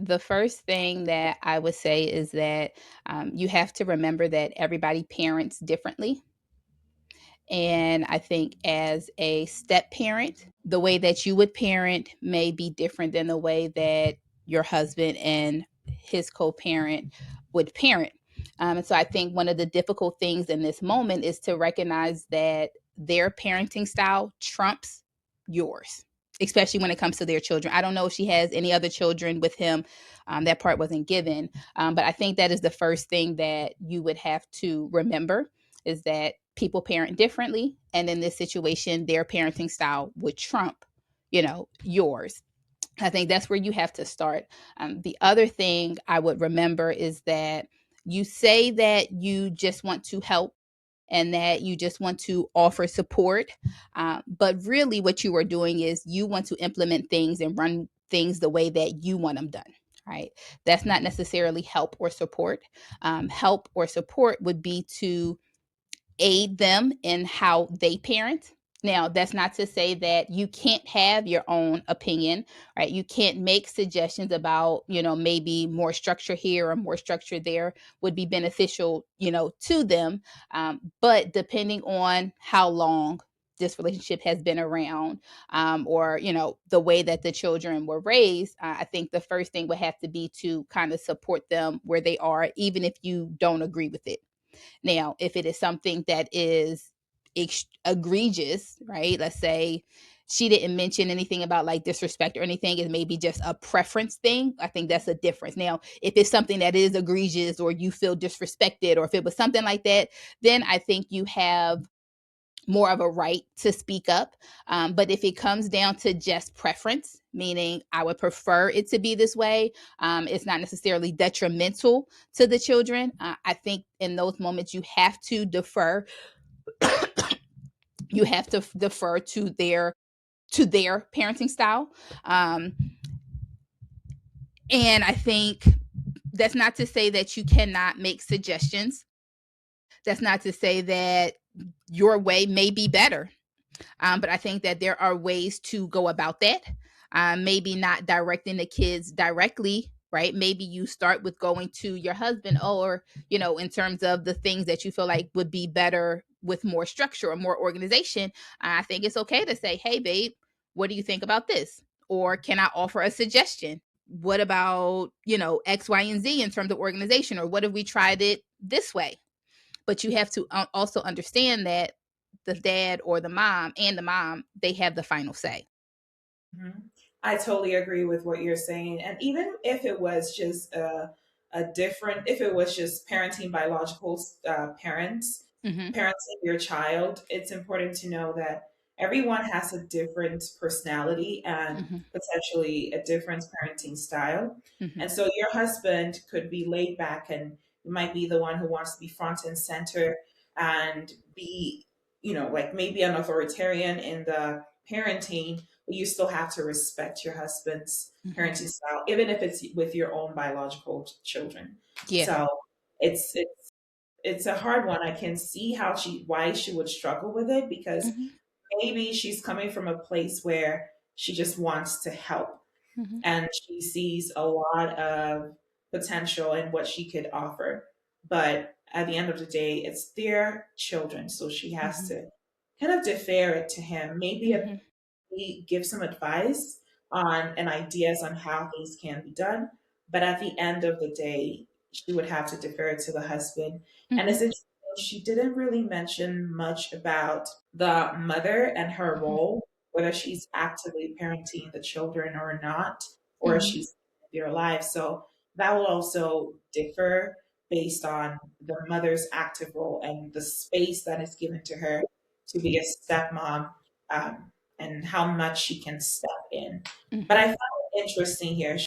the first thing that I would say is that you have to remember that everybody parents differently. And I think as a step parent, the way that you would parent may be different than the way that your husband and his co parent would parent. And so I think one of the difficult things in this moment is to recognize that their parenting style trumps yours, especially when it comes to their children. I don't know if she has any other children with him. That part wasn't given. But I think that is the first thing that you would have to remember is that people parent differently. And in this situation, their parenting style would trump, yours. I think that's where you have to start. The other thing I would remember is that you say that you just want to help and that you just want to offer support. But really, what you are doing is you want to implement things and run things the way that you want them done. Right. That's not necessarily help or support. Help or support would be to aid them in how they parent. Now, that's not to say that you can't have your own opinion, right? You can't make suggestions about, maybe more structure here or more structure there would be beneficial, to them. But depending on how long this relationship has been around, or, the way that the children were raised, I think the first thing would have to be to kind of support them where they are, even if you don't agree with it. Now, if it is something that is egregious, right? Let's say she didn't mention anything about like disrespect or anything, it may be just a preference thing. I think that's a difference. Now, if it's something that is egregious or you feel disrespected, or if it was something like that, then I think you have more of a right to speak up. But if it comes down to just preference, meaning I would prefer it to be this way, it's not necessarily detrimental to the children. I think in those moments you have to defer. You have to defer to their parenting style. Um, and I think that's not to say that you cannot make suggestions. That's not to say that your way may be better. But I think that there are ways to go about that. Maybe not directing the kids directly, right? Maybe you start with going to your husband, or, in terms of the things that you feel like would be better with more structure or more organization. I think it's okay to say, hey, babe, what do you think about this? Or can I offer a suggestion? What about, X, Y, and Z in terms of organization? Or what if we tried it this way? But you have to also understand that the dad or the mom, they have the final say. Mhm. I totally agree with what you're saying. And even if it was just if it was just parenting biological parents, Hmm. parenting your child, it's important to know that everyone has a different personality and Hmm. potentially a different parenting style. Hmm. And so your husband could be laid back and you might be the one who wants to be front and center and be, like maybe an authoritarian in the parenting, but you still have to respect your husband's Hmm. parenting style, even if it's with your own biological children. Yeah. So it's a hard one. I can see why she would struggle with it because Hmm. maybe she's coming from a place where she just wants to help Hmm. and she sees a lot of potential in what she could offer. But at the end of the day, it's their children, so she has Hmm. to kind of defer it to him. Maybe Hmm. we give some advice on and ideas on how things can be done. But at the end of the day, she would have to defer to the husband. And Hmm. it's interesting, she didn't really mention much about the mother and her Hmm. role, whether she's actively parenting the children or not, or if Hmm. she's in their lives. So that will also differ based on the mother's active role and the space that is given to her to be a stepmom. Um, and how much she can step in. But I Hmm. found it interesting here.